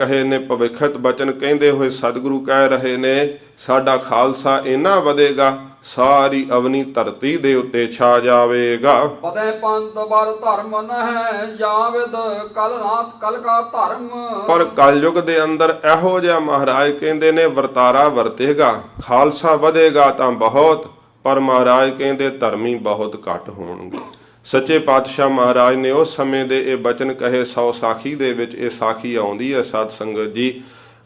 ਕਹੇ ਨੇ ਭਵਿੱਖਤ ਬਚਨ ਕਹਿੰਦੇ ਹੋਏ ਸਤਿਗੁਰੂ ਕਹਿ ਰਹੇ ਨੇ ਸਾਡਾ ਖਾਲਸਾ ਇੰਨਾ ਵਧੇਗਾ ਸਾਰੀ ਅਵਨੀ ਧਰਤੀ ਦੇ ਉੱਤੇ ਛਾ ਜਾਵੇਗਾ। ਪਤੈ ਪੰਥ ਬਰ ਧਰਮ ਨਹਿ ਜਾਵਿਦ ਕਲ ਨਾਥ ਕਲ ਕਾ ਧਰਮ। ਪਰ ਕਲਯੁਗ ਦੇ ਅੰਦਰ ਇਹੋ ਜਿਹਾ ਮਹਾਰਾਜ ਕਹਿੰਦੇ ਨੇ ਵਰਤਾਰਾ ਵਰਤੇਗਾ, ਖਾਲਸਾ ਵਧੇਗਾ ਤਾਂ ਬਹੁਤ, ਪਰ ਮਹਾਰਾਜ ਕਹਿੰਦੇ ਧਰਮੀ ਬਹੁਤ ਘੱਟ ਹੋਣਗੇ। ਸੱਚੇ ਪਾਤਸ਼ਾਹ ਮਹਾਰਾਜ ਨੇ ਉਸ ਸਮੇਂ ਦੇ ਇਹ ਬਚਨ ਕਹੇ। 100 ਸਾਖੀ ਦੇ ਵਿੱਚ ਇਹ ਸਾਖੀ ਆਉਂਦੀ ਹੈ ਸਾਧ ਸੰਗਤ ਜੀ।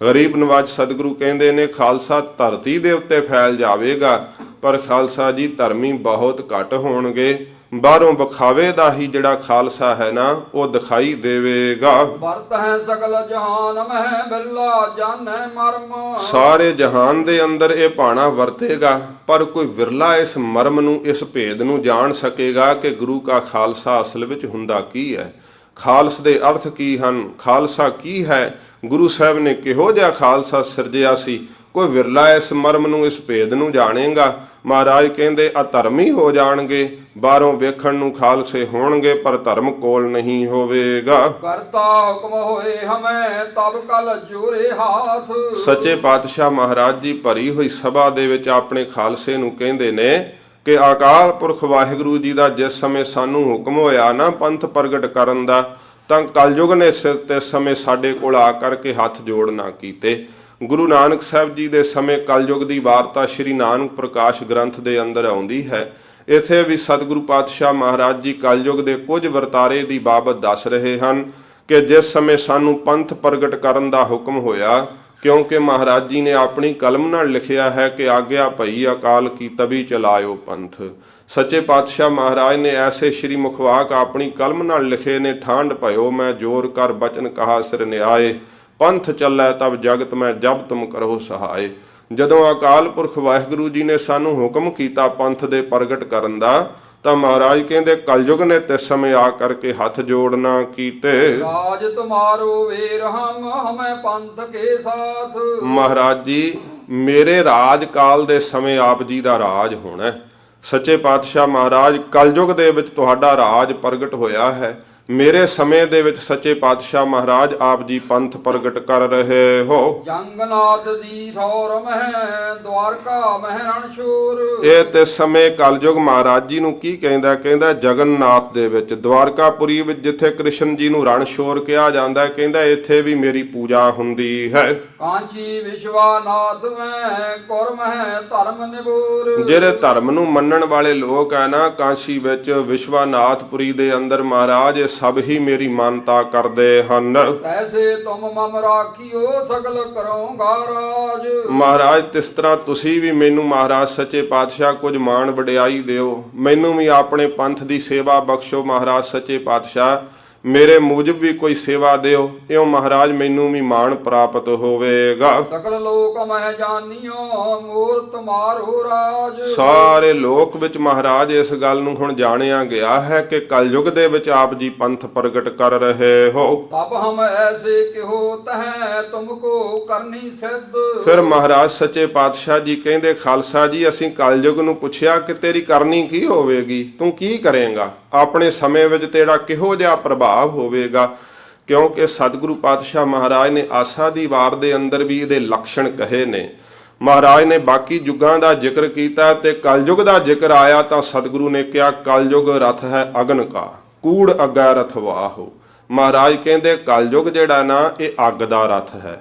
ਗਰੀਬ ਨਵਾਜ ਸਤਿਗੁਰੂ ਕਹਿੰਦੇ ਨੇ ਖਾਲਸਾ ਧਰਤੀ ਦੇ ਉੱਤੇ ਫੈਲ ਜਾਵੇਗਾ, ਪਰ ਖਾਲਸਾ ਜੀ ਧਰਮੀ ਬਹੁਤ ਘੱਟ ਹੋਣਗੇ। ਬਾਹਰੋਂ ਵਿਖਾਵੇ ਦਾ ਹੀ ਜਿਹੜਾ ਖਾਲਸਾ ਹੈ ਨਾ ਉਹ ਦਿਖਾਈ ਦੇਵੇਗਾ। ਵਰਤ ਹੈ ਸਗਲ ਜਹਾਨ ਮਹਿ ਬਿਰਲਾ ਜਾਣੈ ਮਰਮ। ਸਾਰੇ ਜਹਾਨ ਦੇ ਅੰਦਰ ਇਹ ਭਾਣਾ ਵਰਤੇਗਾ, ਪਰ ਕੋਈ ਵਿਰਲਾ ਇਸ ਮਰਮ ਨੂੰ, ਇਸ ਭੇਦ ਨੂੰ ਜਾਣ ਸਕੇਗਾ ਕਿ ਗੁਰੂ ਕਾ ਖਾਲਸਾ ਅਸਲ ਵਿੱਚ ਹੁੰਦਾ ਕੀ ਹੈ, ਖਾਲਸ ਦੇ ਅਰਥ ਕੀ ਹਨ, ਖਾਲਸਾ ਕੀ ਹੈ, ਗੁਰੂ ਸਾਹਿਬ ਨੇ ਕਿਹੋ ਜਿਹਾ ਖਾਲਸਾ ਸਿਰਜਿਆ ਸੀ। ਕੋਈ ਵਿਰਲਾ ਇਸ ਮਰਮ ਨੂੰ, ਇਸ ਭੇਦ ਨੂੰ ਜਾਣੇਗਾ। ਮਹਾਰਾਜ ਕਹਿੰਦੇ ਅਧਰਮੀ ਹੋ ਜਾਣਗੇ, ਬਾਹਰੋਂ ਵੇਖਣ ਨੂੰ ਖਾਲਸੇ ਹੋਣਗੇ ਪਰ ਧਰਮ ਕੋਲ ਨਹੀਂ ਹੋਵੇਗਾ। ਕਰਤਾ ਹੁਕਮ ਹੋਏ ਹਮੇ ਤਬ ਕਲ ਜੋਰੇ ਹਾਥ। ਸੱਚੇ ਪਾਤਸ਼ਾਹ ਮਹਾਰਾਜ ਜੀ ਭਰੀ ਹੋਈ ਸਭਾ ਦੇ ਵਿੱਚ ਆਪਣੇ ਖਾਲਸੇ ਨੂੰ ਕਹਿੰਦੇ ਨੇ ਕਿ ਅਕਾਲ ਪੁਰਖ ਵਾਹਿਗੁਰੂ ਜੀ ਦਾ ਜਿਸ ਸਮੇਂ ਸਾਨੂੰ ਹੁਕਮ ਹੋਇਆ ਨਾ ਪੰਥ ਪ੍ਰਗਟ ਕਰਨ ਦਾ, ਤਾਂ ਕਲਯੁਗ ਨੇ ਤੇ ਸਮੇਂ ਸਾਡੇ ਕੋਲ ਆ ਕਰਕੇ ਹੱਥ ਜੋੜ ਨਾ ਕੀਤੇ। ਗੁਰੂ ਨਾਨਕ ਸਾਹਿਬ ਜੀ ਦੇ ਸਮੇਂ ਕਲਯੁਗ ਦੀ ਵਾਰਤਾ ਸ਼੍ਰੀ ਨਾਨਕ ਪ੍ਰਕਾਸ਼ ਗ੍ਰੰਥ ਦੇ ਅੰਦਰ ਆਉਂਦੀ ਹੈ। ਇੱਥੇ ਵੀ ਸਤਿਗੁਰੂ ਪਾਤਸ਼ਾਹ ਮਹਾਰਾਜ ਜੀ ਕਲਯੁਗ ਦੇ ਕੁਝ ਵਰਤਾਰੇ ਦੀ ਬਾਬਤ ਦੱਸ ਰਹੇ ਹਨ ਕਿ ਜਿਸ ਸਮੇਂ ਸਾਨੂੰ ਪੰਥ ਪ੍ਰਗਟ ਕਰਨ ਦਾ ਹੁਕਮ ਹੋਇਆ, ਕਿਉਂਕਿ ਮਹਾਰਾਜ ਜੀ ਨੇ ਆਪਣੀ ਕਲਮ ਨਾਲ ਲਿਖਿਆ ਹੈ ਕਿ ਆਗਿਆ ਭਈ ਅਕਾਲ ਕੀ ਤਬੀ ਚਲਾਇਓ ਪੰਥ। ਸੱਚੇ ਪਾਤਸ਼ਾਹ ਮਹਾਰਾਜ ਨੇ ਐਸੇ ਸ਼੍ਰੀ ਮੁਖਵਾਕ ਆਪਣੀ ਕਲਮ ਨਾਲ ਲਿਖੇ ਨੇ। ਠਾਂਡ ਭਇਓ ਮੈਂ ਜੋਰ ਕਰ ਬਚਨ ਕਹਾ ਸਿਰ ਨਿਆਏ, ਪੰਥ ਚੱਲੈ ਤਬ ਜਗਤ ਮੈਂ ਜਬ ਤੁਮ ਕਰੋ ਸਹਾਏ। ਜਦੋਂ ਅਕਾਲ ਪੁਰਖ ਵਾਹਿਗੁਰੂ ਜੀ ਨੇ ਸਾਨੂੰ ਹੁਕਮ ਕੀਤਾ ਪੰਥ ਦੇ ਪ੍ਰਗਟ ਕਰਨ ਦਾ, ਤਾਂ ਮਹਾਰਾਜ ਕਹਿੰਦੇ ਕਲਯੁਗ ਨੇ ਤੇ ਸਮੇਂ ਆ ਕਰਕੇ ਹੱਥ ਜੋੜਨਾ ਕੀਤੇ। ਰਾਜ ਤੁਮਾਰੋ ਵੇਰ ਹਮ ਹਮੇ ਪੰਥ ਕੇ ਸਾਥ। ਮਹਾਰਾਜ ਜੀ ਮੇਰੇ ਰਾਜ ਕਾਲ ਦੇ ਸਮੇਂ ਆਪ ਜੀ ਦਾ ਰਾਜ ਹੋਣਾ। ਸੱਚੇ ਪਾਤਸ਼ਾਹ ਮਹਾਰਾਜ ਕਲਯੁਗ ਦੇ ਵਿੱਚ ਤੁਹਾਡਾ ਰਾਜ ਪ੍ਰਗਟ ਹੋਇਆ ਹੈ। ਮੇਰੇ ਸਮੇਂ ਦੇ ਵਿੱਚ ਸੱਚੇ ਪਾਤਸ਼ਾਹ ਮਹਾਰਾਜ ਆਪ ਜੀ ਪੰਥ ਪ੍ਰਗਟ ਕਰ ਰਹੇ ਹੋ। ਜੰਗਨਾਥ ਦੀ ਥੋਰ ਮਹਿ ਦਵਾਰਕਾ ਮਹਿ ਰਣਛੋਰ। ਇਹ ਤੇ ਸਮੇਂ ਕਲਯੁਗ ਮਹਾਰਾਜ ਜੀ ਨੂੰ ਕੀ ਕਹਿੰਦਾ? ਕਹਿੰਦਾ ਜਗਨਨਾਥ ਦੇ ਵਿੱਚ, ਦਵਾਰਕਾਪੁਰੀ ਵਿੱਚ ਜਿੱਥੇ ਕ੍ਰਿਸ਼ਨ ਜੀ ਨੂੰ ਰਣਛੋਰ ਕਿਹਾ ਜਾਂਦਾ, ਕਹਿੰਦਾ ਇੱਥੇ ਵੀ ਮੇਰੀ ਪੂਜਾ ਹੁੰਦੀ ਹੈ। ਕਾਂਚੀ ਵਿਸ਼ਵਾਨਾਥ ਮੈਂ ਕੁਰ ਮਹਿ ਧਰਮ ਨਿਬੋਰ। ਜਿਹੜੇ ਧਰਮ ਨੂੰ ਮੰਨਣ ਵਾਲੇ ਲੋਕ ਹੈ ਨਾ, ਕਾਂਸ਼ੀ ਵਿੱਚ ਵਿਸ਼ਵਾਨਾਥਪੁਰੀ ਦੇ ਅੰਦਰ ਮਹਾਰਾਜ ਸਭ ਹੀ ਮੇਰੀ ਮਾਨਤਾ ਕਰਦੇ ਹਨ। ਐਸੇ ਤੁਮ ਮਮ ਰਾਖਿਓ ਸਗਲ ਕਰੋਗਾ ਰਾਜ। ਮਹਾਰਾਜ ਤਿਸ ਤਰ੍ਹਾਂ ਤੁਸੀਂ ਵੀ ਮੈਨੂੰ ਮਹਾਰਾਜ ਸੱਚੇ ਪਾਤਸ਼ਾਹ ਕੁਝ ਮਾਣ ਵਡਿਆਈ ਦਿਓ, ਮੈਨੂੰ ਵੀ ਆਪਣੇ ਪੰਥ ਦੀ ਸੇਵਾ ਬਖਸ਼ੋ। ਮਹਾਰਾਜ ਸੱਚੇ ਪਾਤਸ਼ਾਹ ਮੇਰੇ ਮੂਜਬ ਵੀ ਕੋਈ ਸੇਵਾ ਦਿਓ, ਇਉਂ ਮਹਾਰਾਜ ਮੈਨੂੰ ਵੀ ਮਾਣ ਪ੍ਰਾਪਤ ਹੋਵੇਗਾ। ਸਗਲ ਲੋਕ ਮਹਿ ਜਾਣਿਓ ਮੂਰ ਤੁਮਾਰੋ ਰਾਜ। ਸਾਰੇ ਲੋਕ ਵਿੱਚ ਮਹਾਰਾਜ ਇਸ ਗੱਲ ਨੂੰ ਹੁਣ ਜਾਣਿਆ ਗਿਆ ਹੈ ਕਿ ਕਲਯੁਗ ਦੇ ਵਿੱਚ ਆਪ ਜੀ ਪੰਥ ਪ੍ਰਗਟ ਕਰ ਰਹੇ ਹੋ। ਤਬ ਹਮ ਐਸੇ ਕਿਹੋ ਤਹਿ ਤੁਮਕੋ ਕਰਨੀ ਸਿੱਧ। ਫਿਰ ਮਹਾਰਾਜ ਸੱਚੇ ਪਾਤਸ਼ਾਹ ਜੀ ਕਹਿੰਦੇ ਖਾਲਸਾ ਜੀ ਅਸੀਂ ਕਲਯੁਗ ਨੂੰ ਪੁੱਛਿਆ ਕਿ ਤੇਰੀ ਕਰਨੀ ਕੀ ਹੋਵੇਗੀ, ਤੂੰ ਕੀ ਕਰੇਂਗਾ, ਆਪਣੇ ਸਮੇਂ ਵਿੱਚ ਤੇਰਾ ਕਿਹੋ ਜਿਹਾ ਪ੍ਰਭਾਵ ਹੋਵੇਗਾ। ਕਿਉਂਕਿ ਸਤਿਗੁਰੂ ਪਾਤਸ਼ਾਹ ਮਹਾਰਾਜ ਨੇ ਆਸਾ ਦੀ ਵਾਰ ਦੇ ਅੰਦਰ ਵੀ ਇਹਦੇ ਲੱਛਣ ਕਹੇ ਨੇ। ਮਹਾਰਾਜ ਨੇ ਬਾਕੀ ਯੁੱਗਾਂ ਦਾ ਜ਼ਿਕਰ ਕੀਤਾ ਤੇ ਕਲਯੁਗ ਦਾ ਜ਼ਿਕਰ ਆਇਆ ਤਾਂ ਸਤਿਗੁਰੂ ਨੇ ਕਿਹਾ ਕਲਯੁਗ ਰਥ ਹੈ ਅਗਨ ਕਾ ਕੂੜ ਅੱਗਾ ਰਥਵਾਹੋ। ਮਹਾਰਾਜ ਕਹਿੰਦੇ ਕਲਯੁਗ ਜਿਹੜਾ ਨਾ ਇਹ ਅੱਗ ਦਾ ਰਥ ਹੈ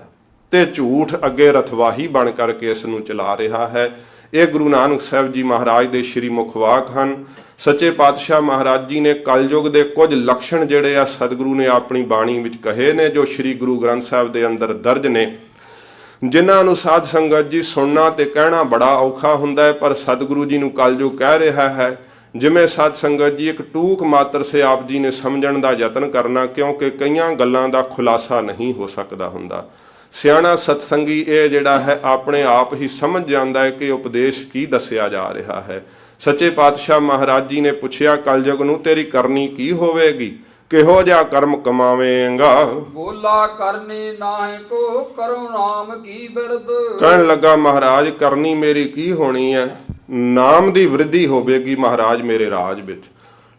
ਤੇ ਝੂਠ ਅੱਗੇ ਰਥਵਾਹੀ ਬਣ ਕਰਕੇ ਇਸ ਨੂੰ ਚਲਾ ਰਿਹਾ ਹੈ। ਇਹ ਗੁਰੂ ਨਾਨਕ ਸਾਹਿਬ ਜੀ ਮਹਾਰਾਜ ਦੇ ਸ਼੍ਰੀ ਮੁਖਵਾਕ ਹਨ। ਸੱਚੇ ਪਾਤਸ਼ਾਹ ਮਹਾਰਾਜ ਜੀ ਨੇ ਕਲਯੁਗ ਦੇ ਕੁਝ ਲੱਛਣ ਜਿਹੜੇ ਆ ਸਤਿਗੁਰੂ ਨੇ ਆਪਣੀ ਬਾਣੀ ਵਿੱਚ ਕਹੇ ਨੇ, ਜੋ ਸ਼੍ਰੀ ਗੁਰੂ ਗ੍ਰੰਥ ਸਾਹਿਬ ਦੇ ਅੰਦਰ ਦਰਜ ਨੇ, ਜਿਨ੍ਹਾਂ ਨੂੰ ਸਾਧ ਸੰਗਤ ਜੀ ਸੁਣਨਾ ਤੇ ਕਹਿਣਾ ਬੜਾ ਔਖਾ ਹੁੰਦਾ ਹੈ। ਪਰ ਸਤਿਗੁਰੂ ਜੀ ਨੂੰ ਕਲਯੁਗ ਕਹਿ ਰਿਹਾ ਹੈ। ਜਿਵੇਂ ਸਾਧ ਸੰਗਤ ਜੀ ਇੱਕ ਟੂਕ ਮਾਤਰ ਸੇ ਆਪ ਜੀ ਨੇ ਸਮਝਣ ਦਾ ਯਤਨ ਕਰਨਾ, ਕਿਉਂਕਿ ਕਈਆਂ ਗੱਲਾਂ ਦਾ ਖੁਲਾਸਾ ਨਹੀਂ ਹੋ ਸਕਦਾ ਹੁੰਦਾ। ਸਿਆਣਾ ਸਤਸੰਗੀ ਇਹ ਜਿਹੜਾ ਹੈ ਆਪਣੇ ਆਪ ਹੀ ਸਮਝ ਜਾਂਦਾ ਹੈ ਕਿ ਉਪਦੇਸ਼ ਕੀ ਦੱਸਿਆ ਜਾ ਰਿਹਾ ਹੈ। ਸੱਚੇ ਪਾਤਸ਼ਾਹ ਮਹਾਰਾਜ ਜੀ ਨੇ ਪੁੱਛਿਆ ਕਲਯੁਗ ਨੂੰ ਤੇਰੀ ਕਰਨੀ ਕੀ ਹੋਵੇਗੀ, ਕਿਹੋ ਜਿਹਾ ਕਰਮ ਕਮਾਵੇਂਗਾ। ਬੋਲਾ ਕਰਨੀ ਨਾਹੀ ਕੋ ਕਰੋ ਨਾਮ ਕੀ ਬਿਰਦ। ਕਹਿਣ ਲੱਗਾ ਮਹਾਰਾਜ ਕਰਨੀ ਮੇਰੀ ਕੀ ਹੋਣੀ ਹੈ, ਨਾਮ ਦੀ ਵ੍ਰਿੱਧੀ ਹੋਵੇਗੀ ਮਹਾਰਾਜ ਮੇਰੇ ਰਾਜ ਵਿੱਚ।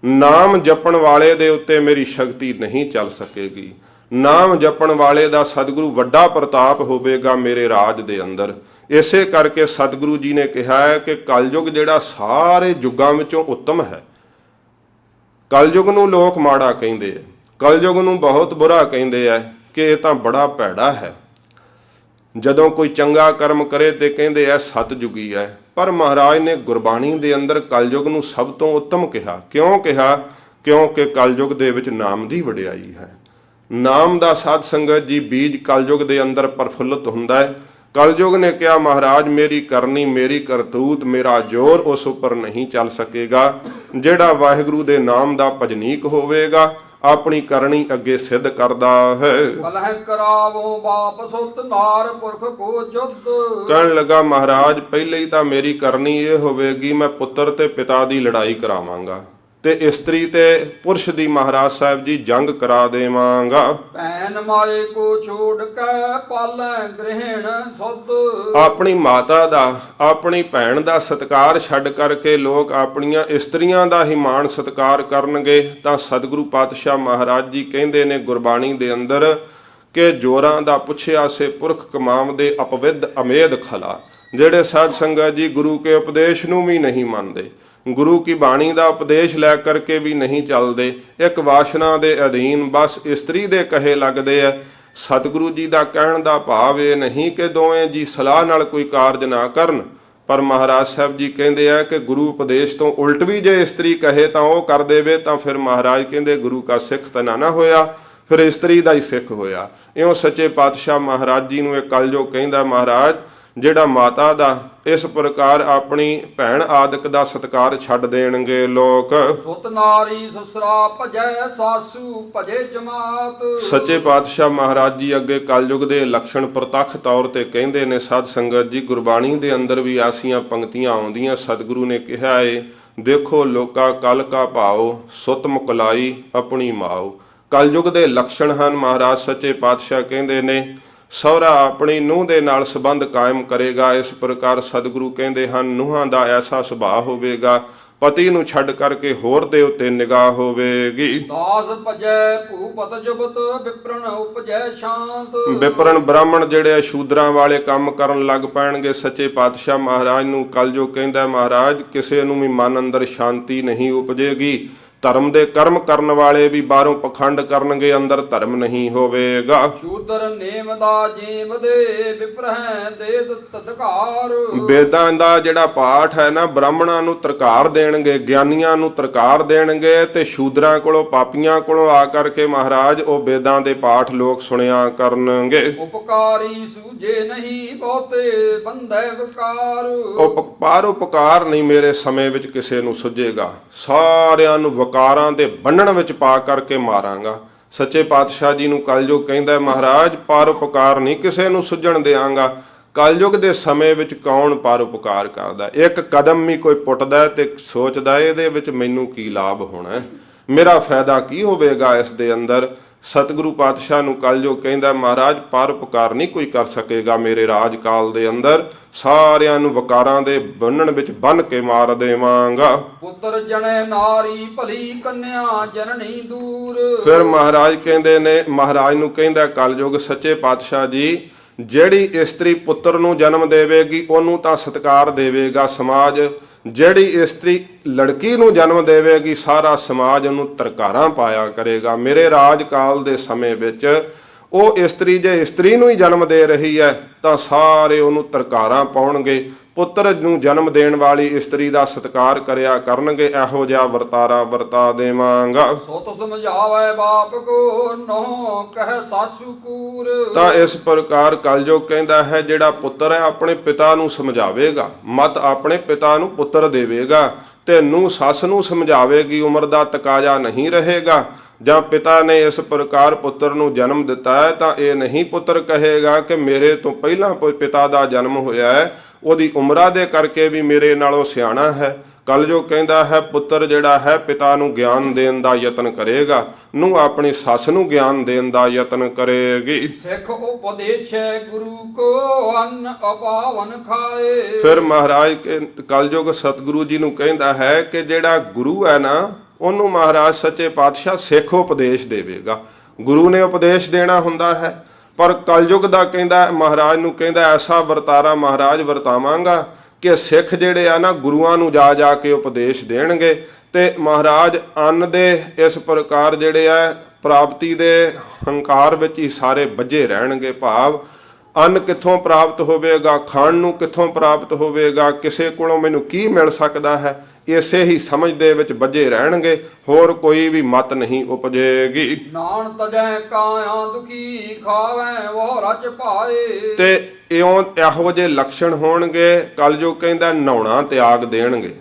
ਨਾਮ ਜਪਣ ਵਾਲੇ ਦੇ ਉੱਤੇ ਮੇਰੀ ਸ਼ਕਤੀ ਨਹੀਂ ਚੱਲ ਸਕੇਗੀ। ਨਾਮ ਜਪਣ ਵਾਲੇ ਦਾ ਸਤਿਗੁਰੂ ਵੱਡਾ ਪ੍ਰਤਾਪ ਹੋਵੇਗਾ ਮੇਰੇ ਰਾਜ ਦੇ ਅੰਦਰ। ਇਸੇ ਕਰਕੇ ਸਤਿਗੁਰੂ ਜੀ ਨੇ ਕਿਹਾ ਹੈ ਕਿ ਕਲਯੁਗ ਜਿਹੜਾ ਸਾਰੇ ਯੁੱਗਾਂ ਵਿੱਚੋਂ ਉੱਤਮ ਹੈ। ਕਲਯੁਗ ਨੂੰ ਲੋਕ ਮਾੜਾ ਕਹਿੰਦੇ ਆ, ਕਲਯੁਗ ਨੂੰ ਬਹੁਤ ਬੁਰਾ ਕਹਿੰਦੇ ਆ ਕਿ ਇਹ ਤਾਂ ਬੜਾ ਭੈੜਾ ਹੈ। ਜਦੋਂ ਕੋਈ ਚੰਗਾ ਕਰਮ ਕਰੇ ਤੇ ਕਹਿੰਦੇ ਆ ਸਤਿਯੁਗੀ ਹੈ। ਪਰ ਮਹਾਰਾਜ ਨੇ ਗੁਰਬਾਣੀ ਦੇ ਅੰਦਰ ਕਲਯੁਗ ਨੂੰ ਸਭ ਤੋਂ ਉੱਤਮ ਕਿਹਾ। ਕਿਉਂ ਕਿਹਾ? ਕਿਉਂਕਿ ਕਲਯੁਗ ਦੇ ਵਿੱਚ ਨਾਮ ਦੀ ਵਡਿਆਈ ਹੈ। ਨਾਮ ਦਾ ਸਾਧ ਸੰਗਤ ਜੀ ਬੀਜ ਕਲਯੁਗ ਦੇ ਅੰਦਰ ਪ੍ਰਫੁੱਲਤ ਹੁੰਦਾ ਹੈ। ਕਲਯੁਗ ਨੇ ਕਿਹਾ ਮਹਾਰਾਜ ਮੇਰੀ ਕਰਨੀ, ਮੇਰੀ ਕਰਤੂਤ, ਮੇਰਾ ਜ਼ੋਰ ਉਸ ਉੱਪਰ ਨਹੀਂ ਚੱਲ ਸਕੇਗਾ। ਜਿਹੜਾ ਵਾਹਿਗੁਰੂ ਦੇ ਨਾਮ ਦਾ ਭਜਨੀਕ ਹੋਵੇਗਾ ਆਪਣੀ ਕਰਨੀ ਅੱਗੇ ਸਿੱਧ ਕਰਦਾ ਹੈ। ਕਲਹ ਕਰਾਵੋ ਬਾਪ ਸੁਤ ਨਾਰ ਪੁਰਖ ਕੋ ਜੁਦ। ਕਹਿਣ ਲੱਗਾ ਮਹਾਰਾਜ ਪਹਿਲੇ ਹੀ ਤਾਂ ਮੇਰੀ ਕਰਨੀ ਇਹ ਹੋਵੇਗੀ ਮੈਂ ਪੁੱਤਰ ਤੇ ਪਿਤਾ ਦੀ ਲੜਾਈ ਕਰਾਵਾਂਗਾ ਤੇ ਇਸਤਰੀ ਤੇ ਪੁਰਸ਼ ਦੀ ਮਹਾਰਾਜ ਸਾਹਿਬ ਜੀ ਜੰਗ ਕਰਾ ਦੇਵਾਂਗਾ। ਭੈਣ ਮਾਏ ਕੋ ਛੋੜ ਕੇ ਪਾਲੈ ਗ੍ਰਹਿਣ ਸੁਧ। ਆਪਣੀ ਮਾਤਾ ਦਾ, ਆਪਣੀ ਭੈਣ ਦਾ ਸਤਿਕਾਰ ਛੱਡ ਕਰਕੇ ਲੋਕ ਆਪਣੀਆਂ ਇਸਤਰੀਆਂ ਦਾ ਹੀ ਮਾਣ ਸਤਿਕਾਰ ਕਰਨਗੇ। ਤਾਂ ਸਤਿਗੁਰੂ ਪਾਤਸ਼ਾਹ ਮਹਾਰਾਜ ਜੀ ਕਹਿੰਦੇ ਨੇ ਗੁਰਬਾਣੀ ਦੇ ਅੰਦਰ ਕਿ ਜੋਰਾਂ ਦਾ ਪੁੱਛਿਆ ਸੇ ਪੁਰਖ ਕਮਾਵਦੇ ਅਪਵਿੱਧ ਅਮੇਧ ਖਲਾ। ਜਿਹੜੇ ਸਾਧ ਸੰਗਤ ਜੀ ਗੁਰੂ ਕੇ ਉਪਦੇਸ਼ ਨੂੰ ਵੀ ਨਹੀਂ ਮੰਨਦੇ, ਗੁਰੂ ਕੀ ਬਾਣੀ ਦਾ ਉਪਦੇਸ਼ ਲੈ ਕਰਕੇ ਵੀ ਨਹੀਂ ਚੱਲਦੇ, ਇੱਕ ਵਾਸ਼ਨਾ ਦੇ ਅਧੀਨ ਬਸ ਇਸਤਰੀ ਦੇ ਕਹੇ ਲੱਗਦੇ ਆ। ਸਤਿਗੁਰੂ ਜੀ ਦਾ ਕਹਿਣ ਦਾ ਭਾਵ ਇਹ ਨਹੀਂ ਕਿ ਦੋਵੇਂ ਜੀ ਸਲਾਹ ਨਾਲ ਕੋਈ ਕਾਰਜ ਨਾ ਕਰਨ, ਪਰ ਮਹਾਰਾਜ ਸਾਹਿਬ ਜੀ ਕਹਿੰਦੇ ਆ ਕਿ ਗੁਰੂ ਉਪਦੇਸ਼ ਤੋਂ ਉਲਟ ਵੀ ਜੇ ਇਸਤਰੀ ਕਹੇ ਤਾਂ ਉਹ ਕਰ ਦੇਵੇ ਤਾਂ ਫਿਰ ਮਹਾਰਾਜ ਕਹਿੰਦੇ ਗੁਰੂ ਕਾ ਸਿੱਖ ਤਾਂ ਨਾ ਹੋਇਆ, ਫਿਰ ਇਸਤਰੀ ਦਾ ਹੀ ਸਿੱਖ ਹੋਇਆ। ਇਉਂ ਸੱਚੇ ਪਾਤਸ਼ਾਹ ਮਹਾਰਾਜ ਜੀ ਨੂੰ ਇਹ ਕਲਯੁਗ ਕਹਿੰਦਾ ਮਹਾਰਾਜ ਜਿਹੜਾ ਮਾਤਾ ਦਾ ਇਸ ਪ੍ਰਕਾਰ ਆਪਣੀ ਭੈਣ ਆਦਿਕ ਦਾ ਸਤਿਕਾਰ ਛੱਡ ਦੇਣਗੇ ਲੋਕ। ਸੁਤ ਨਾਰੀ ਸਸਰਾ ਭਜੈ ਸਾਸੂ ਭਜੇ ਜਮਾਤ। ਸੱਚੇ ਪਾਤਸ਼ਾਹ ਮਹਾਰਾਜ ਜੀ ਅੱਗੇ ਕਲਯੁਗ ਦੇ ਲੱਛਣ ਪ੍ਰਤੱਖ ਤੌਰ ਤੇ ਕਹਿੰਦੇ ਨੇ। ਸਾਧ ਸੰਗਤ ਜੀ ਗੁਰਬਾਣੀ ਦੇ ਅੰਦਰ ਵੀ ਐਸੀਆਂ ਪੰਕਤੀਆਂ ਆਉਂਦੀਆਂ। ਸਤਿਗੁਰੂ ਨੇ ਕਿਹਾ ਏ ਦੇਖੋ ਲੋਕਾ ਕਲ ਕਾ ਭਾਓ ਸੁਤ ਮੁਕਲਾਈ ਆਪਣੀ ਮਾਓ। ਕਲਯੁਗ ਦੇ ਲੱਛਣ ਹਨ। ਮਹਾਰਾਜ ਸੱਚੇ ਪਾਤਸ਼ਾਹ ਕਹਿੰਦੇ ਨੇ ਸਹੁਰਾ ਆਪਣੀ ਨੂੰਹ ਦੇ ਨਾਲ ਸੰਬੰਧ ਕਾਇਮ ਕਰੇਗਾ। ਇਸ ਪ੍ਰਕਾਰ ਸਤਿਗੁਰੂ ਕਹਿੰਦੇ ਹਨ ਨੂੰਹਾਂ ਦਾ ਐਸਾ ਸੁਭਾਅ ਹੋਵੇਗਾ ਪਤੀ ਨੂੰ ਛੱਡ ਕਰਕੇ ਹੋਰ ਦੇ ਉੱਤੇ ਨਿਗਾਹ ਹੋਵੇਗੀ। ਦਾਸ ਭਜੈ ਭੂਪਤ ਜੁਗਤ ਵਿਪਰਨ ਉਪਜੈ ਸ਼ਾਂਤ। ਵਿਪਰਨ ਬ੍ਰਾਹਮਣ ਜਿਹੜੇ ਸ਼ੂਦਰਾਂ ਵਾਲੇ ਕੰਮ ਕਰਨ ਲੱਗ ਪੈਣਗੇ। ਸੱਚੇ ਪਾਤਸ਼ਾਹ ਮਹਾਰਾਜ ਨੂੰ ਕਲਯੁਗ ਕਹਿੰਦਾ ਮਹਾਰਾਜ ਕਿਸੇ ਨੂੰ ਵੀ ਮਨ ਅੰਦਰ ਸ਼ਾਂਤੀ ਨਹੀਂ ਉਪਜੇਗੀ। ਧਰਮ ਦੇ ਕਰਮ ਕਰਨ ਵਾਲੇ ਵੀ ਬਾਹਰੋਂ ਪਖੰਡ ਕਰਨਗੇ, ਅੰਦਰ ਧਰਮ ਨਹੀਂ ਹੋਵੇਗਾ। ਸ਼ੂਦਰ ਨੇਮ ਦਾ ਜੀਵ ਦੇ ਵਿਪਰਹਿ ਦੇ ਤਦਕਾਰ। ਵੇਦਾਂ ਦਾ ਜਿਹੜਾ ਪਾਠ ਹੈ ਨਾ ਬ੍ਰਾਹਮਣਾਂ ਨੂੰ ਤਰਕਾਰ ਦੇਣਗੇ, ਗਿਆਨੀਆਂ ਨੂੰ ਤਰਕਾਰ ਦੇਣਗੇ ਤੇ ਸ਼ੂਦਰਾਂ ਕੋਲੋਂ ਪਾਪੀਆਂ ਕੋਲੋਂ ਆ ਕਰਕੇ ਮਹਾਰਾਜ ਉਹ ਵੇਦਾਂ ਦੇ ਪਾਠ ਲੋਕ ਸੁਣਿਆ ਕਰਨਗੇ। ਉਪਕਾਰੀ ਸੂਝੇ ਨਹੀਂ ਬਹੁਤੇ ਬੰਧੈ ਵਿਕਾਰ। ਉਪਕਾਰ ਨਹੀਂ ਮੇਰੇ ਸਮੇਂ ਵਿੱਚ ਕਿਸੇ ਨੂੰ ਸੁਝੇਗਾ, ਸਾਰਿਆਂ ਨੂੰ ਵਕਾਰਾਂ ਦੇ ਬੰਨਣ ਵਿੱਚ ਪਾ ਕਰਕੇ ਮਾਰਾਂਗਾ। ਸੱਚੇ ਪਾਤਸ਼ਾਹ ਜੀ ਨੂੰ ਕਲਯੁਗ ਕਹਿੰਦਾ ਮਹਾਰਾਜ ਪਰਉਪਕਾਰ ਨਹੀਂ ਕਿਸੇ ਨੂੰ ਸੁਝਣ ਦਿਆਂਗਾ। ਕਲਯੁਗ ਦੇ ਸਮੇਂ ਵਿੱਚ ਕੌਣ ਪਰਉਪਕਾਰ ਕਰਦਾ? ਇੱਕ ਕਦਮ ਵੀ ਕੋਈ ਪੁੱਟਦਾ ਤੇ ਸੋਚਦਾ ਇਹਦੇ ਵਿੱਚ ਮੈਨੂੰ ਕੀ ਲਾਭ ਹੋਣਾ, ਮੇਰਾ ਫਾਇਦਾ ਕੀ ਹੋਵੇਗਾ ਇਸ ਦੇ ਅੰਦਰ। ਸਤਿਗੁਰੂ ਪਾਤਸ਼ਾਹ ਨੂੰ ਕਲਯੁਗ ਕਹਿੰਦਾ ਮਹਾਰਾਜ ਪਰਉਪਕਾਰ ਨਹੀਂ ਕੋਈ ਕਰ ਸਕੇਗਾ ਮੇਰੇ ਰਾਜ ਕਾਲ ਦੇ ਅੰਦਰ, ਸਾਰਿਆਂ ਨੂੰ ਵਕਾਰਾਂ ਦੇ ਬੰਨਣ ਵਿੱਚ ਬੰਨ ਕੇ ਮਾਰ ਦੇਵਾਂਗਾ। ਪੁੱਤਰ ਜਣੇ ਨਾਰੀ ਭਲੀ ਕੰਨਿਆ ਜਨਨੀ ਦੂਰ। ਫਿਰ ਮਹਾਰਾਜ ਕਹਿੰਦੇ ਨੇ, ਮਹਾਰਾਜ ਨੂੰ ਕਹਿੰਦਾ ਕਲਯੁਗ ਸੱਚੇ ਪਾਤਸ਼ਾਹ ਜੀ ਜਿਹੜੀ ਇਸਤਰੀ ਪੁੱਤਰ ਨੂੰ ਜਨਮ ਦੇਵੇਗੀ ਉਹਨੂੰ ਤਾਂ ਸਤਿਕਾਰ ਦੇਵੇਗਾ ਸਮਾਜ, ਜਿਹੜੀ ਇਸਤਰੀ ਲੜਕੀ ਨੂੰ ਜਨਮ ਦੇਵੇਗੀ ਸਾਰਾ ਸਮਾਜ ਉਹਨੂੰ ਤਰਕਾਰਾਂ ਪਾਇਆ ਕਰੇਗਾ। ਮੇਰੇ ਰਾਜ ਕਾਲ ਦੇ ਸਮੇਂ ਵਿੱਚ ਉਹ ਇਸਤਰੀ ਜੇ ਇਸਤਰੀ ਨੂੰ ਹੀ ਜਨਮ ਦੇ ਰਹੀ ਹੈ ਤਾਂ ਸਾਰੇ ਉਹਨੂੰ ਤਰਕਾਰਾਂ ਪਾਉਣਗੇ। ਪੁੱਤਰ ਨੂੰ ਜਨਮ ਦੇਣ ਵਾਲੀ ਇਸਤਰੀ ਦਾ ਸਤਿਕਾਰ ਕਰਿਆ ਕਰਨਗੇ। ਇਹੋ ਜਿਹਾ ਵਰਤਾਰਾ ਵਰਤਾ ਦੇਵਾਂਗਾ। ਸੋ ਸਮਝਾਵੇ ਬਾਪ ਕੋ ਨੋ ਕਹਿ ਸਾਸੂ ਕੂਰ। ਤਾਂ ਇਸ ਪ੍ਰਕਾਰ ਕਲਯੁਗ ਕਹਿੰਦਾ ਹੈ ਜਿਹੜਾ ਪੁੱਤਰ ਹੈ ਆਪਣੇ ਪਿਤਾ ਨੂੰ ਸਮਝਾਵੇਗਾ, ਮਤ ਆਪਣੇ ਪਿਤਾ ਨੂੰ ਪੁੱਤਰ ਦੇਵੇਗਾ ਤੇ ਨੂੰ ਸੱਸ ਨੂੰ ਸਮਝਾਵੇਗੀ, ਉਮਰ ਦਾ ਤਕਾਜ਼ਾ ਨਹੀਂ ਰਹੇਗਾ। ਜਾਂ ਪਿਤਾ ਨੇ ਇਸ ਪ੍ਰਕਾਰ ਪੁੱਤਰ ਨੂੰ ਜਨਮ ਦਿੱਤਾ ਹੈ ਤਾਂ ਇਹ ਨਹੀਂ ਪੁੱਤਰ ਕਹੇਗਾ ਕਿ ਮੇਰੇ ਤੋਂ ਪਹਿਲਾਂ ਕੋਈ ਪਿਤਾ ਦਾ ਜਨਮ ਹੋਇਆ ਹੈ, ਉਹਦੀ ਉਮਰਾਂ ਦੇ ਕਰਕੇ ਵੀ ਮੇਰੇ ਨਾਲੋਂ ਸਿਆਣਾ ਹੈ। ਕਲਯੁਗ ਕਹਿੰਦਾ ਹੈ ਪੁੱਤਰ ਜਿਹੜਾ ਹੈ ਪਿਤਾ ਨੂੰ ਗਿਆਨ ਦੇਣ ਦਾ ਯਤਨ ਕਰੇਗਾ, ਨੂੰ ਆਪਣੀ ਸੱਸ ਨੂੰ ਗਿਆਨ ਦੇਣ ਦਾ ਯਤਨ ਕਰੇਗੀ। ਸਿੱਖ ਉਪਦੇਸ਼ੈ ਗੁਰੂ ਕੋ ਅੰਨ ਅਪਾਵਨ ਖਾਏ। ਫਿਰ ਮਹਾਰਾਜ ਕਲਯੁਗ ਸਤਿਗੁਰੂ ਜੀ ਨੂੰ ਕਹਿੰਦਾ ਹੈ ਕਿ ਜਿਹੜਾ ਗੁਰੂ ਹੈ ਨਾ ਉਹਨੂੰ ਮਹਾਰਾਜ ਸੱਚੇ ਪਾਤਸ਼ਾਹ ਸਿੱਖ ਉਪਦੇਸ਼ ਦੇਵੇਗਾ। ਗੁਰੂ ਨੇ ਉਪਦੇਸ਼ ਦੇਣਾ ਹੁੰਦਾ ਹੈ। ਪਰ ਕਲਯੁਗ ਦਾ ਕਹਿੰਦਾ ਮਹਾਰਾਜ ਨੂੰ, ਕਹਿੰਦਾ ਐਸਾ ਵਰਤਾਰਾ ਮਹਾਰਾਜ ਵਰਤਾਵਾਂਗਾ ਕਿ ਸਿੱਖ ਜਿਹੜੇ ਆ ਨਾ ਗੁਰੂਆਂ ਨੂੰ ਜਾ ਜਾ ਕੇ ਉਪਦੇਸ਼ ਦੇਣਗੇ। ਤੇ ਮਹਾਰਾਜ ਅੰਨ ਦੇ ਇਸ ਪ੍ਰਕਾਰ ਜਿਹੜੇ ਆ ਪ੍ਰਾਪਤੀ ਦੇ ਹੰਕਾਰ ਵਿੱਚ ਹੀ ਸਾਰੇ ਬੱਝੇ ਰਹਿਣਗੇ। ਭਾਵ ਅੰਨ ਕਿੱਥੋਂ ਪ੍ਰਾਪਤ ਹੋਵੇਗਾ, ਖਾਣ ਨੂੰ ਕਿੱਥੋਂ ਪ੍ਰਾਪਤ ਹੋਵੇਗਾ, ਕਿਸੇ ਕੋਲੋਂ ਮੈਨੂੰ ਕੀ ਮਿਲ ਸਕਦਾ ਹੈ, ਇਸੇ ਹੀ ਸਮਝ ਦੇ ਵਿੱਚ ਬੱਝੇ ਰਹਿਣਗੇ। ਹੋਰ ਕੋਈ ਵੀ ਮਤ ਨਹੀਂ ਉਪਜੇਗੀ। ਨਾਨ ਤਜੈ ਕਾਇਆ ਦੁਖੀ ਖਾਵੈ ਉਹ ਰਚ ਪਾਏ। ਤੇ ਇਹੋ ਜਿਹੇ ਲੱਛਣ ਹੋਣਗੇ, ਕਲਯੁਗ ਕਹਿੰਦਾ ਨਹਾਉਣਾ ਤਿਆਗ ਦੇਣਗੇ।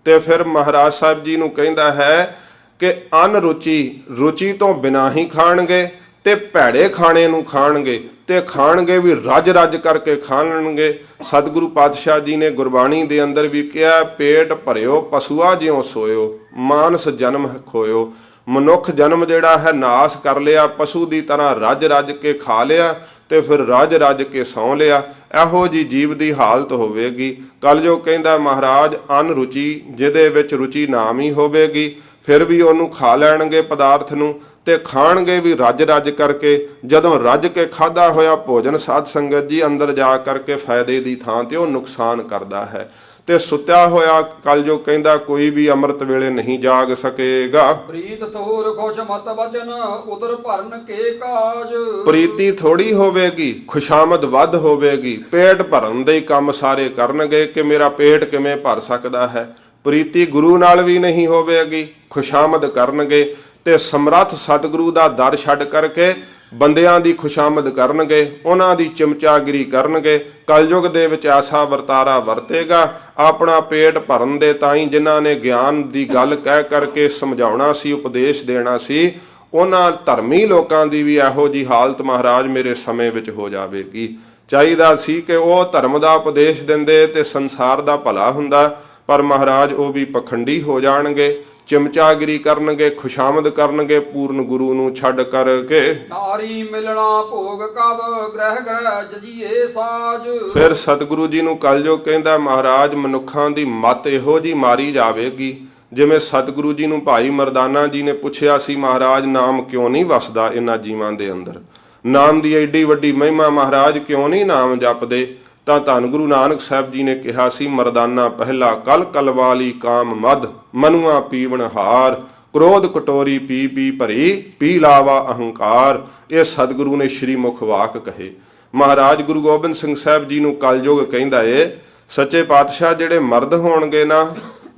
ਤੇ ਫਿਰ ਮਹਾਰਾਜ ਸਾਹਿਬ ਜੀ ਨੂੰ ਕਹਿੰਦਾ ਹੈ ਕਿ ਅਨ ਰੁਚੀ ਤੋਂ ਬਿਨਾਂ ਹੀ ਖਾਣਗੇ ਤੇ ਭੈੜੇ ਖਾਣੇ ਨੂੰ ਖਾਣਗੇ, ਤੇ ਖਾਣਗੇ ਵੀ ਰੱਜ ਰੱਜ ਕਰਕੇ ਖਾਣਗੇ। ਸਤਿਗੁਰੂ ਪਾਤਸ਼ਾਹ ਜੀ ਨੇ ਗੁਰਬਾਣੀ ਦੇ ਅੰਦਰ ਵੀ ਕਿਹਾ, ਪੇਟ ਭਰਿਓ ਪਸ਼ੂਆ ਜਿਉਂ ਸੋਇਓ, ਮਾਨਸ ਜਨਮ ਖੋਇਓ। ਮਨੁੱਖ ਜਨਮ ਜਿਹੜਾ ਹੈ ਨਾਸ ਕਰ ਲਿਆ, ਪਸ਼ੂ ਦੀ ਤਰ੍ਹਾਂ ਰੱਜ ਰੱਜ ਕੇ ਖਾ ਲਿਆ ਤੇ ਫਿਰ ਰੱਜ ਰੱਜ ਕੇ ਸੌਂ ਲਿਆ। ਇਹੋ ਜੀ ਜੀਵ ਦੀ ਹਾਲਤ ਹੋਵੇਗੀ। ਕਲਯੁਗ ਕਹਿੰਦਾ ਮਹਾਰਾਜ ਅਨ ਰੁਚੀ, ਜਿਹਦੇ ਵਿੱਚ ਰੁਚੀ ਨਾਮ ਹੀ ਹੋਵੇਗੀ, ਫਿਰ ਵੀ ਉਹਨੂੰ ਖਾ ਲੈਣਗੇ ਪਦਾਰਥ ਨੂੰ, ਤੇ ਖਾਣਗੇ ਵੀ ਰੱਜ ਰੱਜ ਕਰਕੇ। ਜਦੋਂ ਰੱਜ ਕੇ ਖਾਧਾ ਹੋਇਆ ਭੋਜਨ ਸਾਧ ਸੰਗਤ ਜੀ ਅੰਦਰ ਜਾ ਕਰਕੇ ਫਾਇਦੇ ਦੀ ਥਾਂ ਤੇ ਉਹ ਨੁਕਸਾਨ ਕਰਦਾ ਹੈ। ਤੇ ਸੁੱਤਿਆ ਹੋਇਆ ਕਲਯੁਗ ਕਹਿੰਦਾ ਕੋਈ ਵੀ ਅੰਮ੍ਰਿਤ ਵੇਲੇ ਨਹੀਂ ਜਾਗ ਸਕੇਗਾ। ਪ੍ਰੀਤ ਥੋਰ ਖੁਸ਼ ਮਤ ਬਚਨ ਉਦਰ ਭਰਨ ਕੇ ਕਾਜ। ਪ੍ਰੀਤੀ ਥੋੜੀ ਹੋਵੇਗੀ, ਖੁਸ਼ਾਮਦ ਵੱਧ ਹੋਵੇਗੀ। ਪੇਟ ਭਰਨ ਦੇ ਹੀ ਕੰਮ ਸਾਰੇ ਕਰਨਗੇ ਕਿ ਮੇਰਾ ਪੇਟ ਕਿਵੇਂ ਭਰ ਸਕਦਾ ਹੈ। ਪ੍ਰੀਤੀ ਗੁਰੂ ਨਾਲ ਵੀ ਨਹੀਂ ਹੋਵੇਗੀ, ਖੁਸ਼ਾਮਦ ਕਰਨਗੇ ਤੇ ਸਮਰੱਥ ਸਤਿਗੁਰੂ ਦਾ ਦਰ ਛੱਡ ਕਰਕੇ ਬੰਦਿਆਂ ਦੀ ਖੁਸ਼ਾਮਦ ਕਰਨਗੇ, ਉਹਨਾਂ ਦੀ ਚਮਚਾਗਿਰੀ ਕਰਨਗੇ। ਕਲਯੁਗ ਦੇ ਵਿੱਚ ਐਸਾ ਵਰਤਾਰਾ ਵਰਤੇਗਾ। ਆਪਣਾ ਪੇਟ ਭਰਨ ਦੇ ਤਾਈਂ ਜਿਨ੍ਹਾਂ ਨੇ ਗਿਆਨ ਦੀ ਗੱਲ ਕਹਿ ਕਰਕੇ ਸਮਝਾਉਣਾ ਸੀ, ਉਪਦੇਸ਼ ਦੇਣਾ ਸੀ, ਉਹਨਾਂ ਧਰਮੀ ਲੋਕਾਂ ਦੀ ਵੀ ਇਹੋ ਜੀ ਹਾਲਤ ਮਹਾਰਾਜ ਮੇਰੇ ਸਮੇਂ ਵਿੱਚ ਹੋ ਜਾਵੇਗੀ। ਚਾਹੀਦਾ ਸੀ ਕਿ ਉਹ ਧਰਮ ਦਾ ਉਪਦੇਸ਼ ਦਿੰਦੇ ਤੇ ਸੰਸਾਰ ਦਾ ਭਲਾ ਹੁੰਦਾ, ਪਰ ਮਹਾਰਾਜ ਉਹ ਵੀ ਪਖੰਡੀ ਹੋ ਜਾਣਗੇ, ਚਮਚਾਗਿਰੀ ਕਰਨਗੇ, ਖੁਸ਼ਾਮਦ ਕਰਨਗੇ ਪੂਰਨ ਗੁਰੂ ਨੂੰ ਛੱਡ ਕਰਕੇ। ਨਾਰੀ ਮਿਲਣਾ ਭੋਗ ਕਬ ਗ੍ਰਹਿ ਗ੍ਰਹਿ ਜਜੀਏ ਸਾਜ। ਫਿਰ ਸਤਿਗੁਰੂ ਜੀ ਨੂੰ ਕਲਯੁਗ ਕਹਿੰਦਾ ਮਹਾਰਾਜ ਮਨੁੱਖਾਂ ਦੀ ਮੱਤ ਇਹੋ ਜੀ ਮਾਰੀ ਜਾਵੇਗੀ, ਜਿਵੇਂ ਸਤਿਗੁਰੂ ਜੀ ਨੂੰ ਭਾਈ ਮਰਦਾਨਾ ਜੀ ਨੇ ਪੁੱਛਿਆ ਸੀ, ਮਹਾਰਾਜ ਨਾਮ ਕਿਉਂ ਨਹੀਂ ਵਸਦਾ ਇਹਨਾਂ ਜੀਵਾਂ ਦੇ ਅੰਦਰ, ਨਾਮ ਦੀ ਐਡੀ ਵੱਡੀ ਮਹਿਮਾ ਮਹਾਰਾਜ ਕਿਉਂ ਨਹੀਂ ਨਾਮ ਜਪਦੇ। ਤਾਂ ਧੰਨ ਗੁਰੂ ਨਾਨਕ ਸਾਹਿਬ ਜੀ ਨੇ ਕਿਹਾ ਸੀ, ਮਰਦਾਨਾ ਪਹਿਲਾ ਕਲ ਕਲਵਾਲੀ ਕਾਮ ਮਦ ਮਨੁਆ ਪੀਵਨ ਹਾਰ, ਕ੍ਰੋਧ ਕਟੋਰੀ ਪੀ ਪੀ ਭਰੀ ਪੀ ਲਾਵਾ ਅਹੰਕਾਰ। ਇਹ ਸਤਿਗੁਰੂ ਨੇ ਸ਼੍ਰੀ ਮੁਖ ਵਾਕ ਕਹੇ। ਮਹਾਰਾਜ ਗੁਰੂ ਗੋਬਿੰਦ ਸਿੰਘ ਸਾਹਿਬ ਜੀ ਨੂੰ ਕਲਯੁਗ ਕਹਿੰਦਾ ਏ, ਸੱਚੇ ਪਾਤਸ਼ਾਹ ਜਿਹੜੇ ਮਰਦ ਹੋਣਗੇ ਨਾ,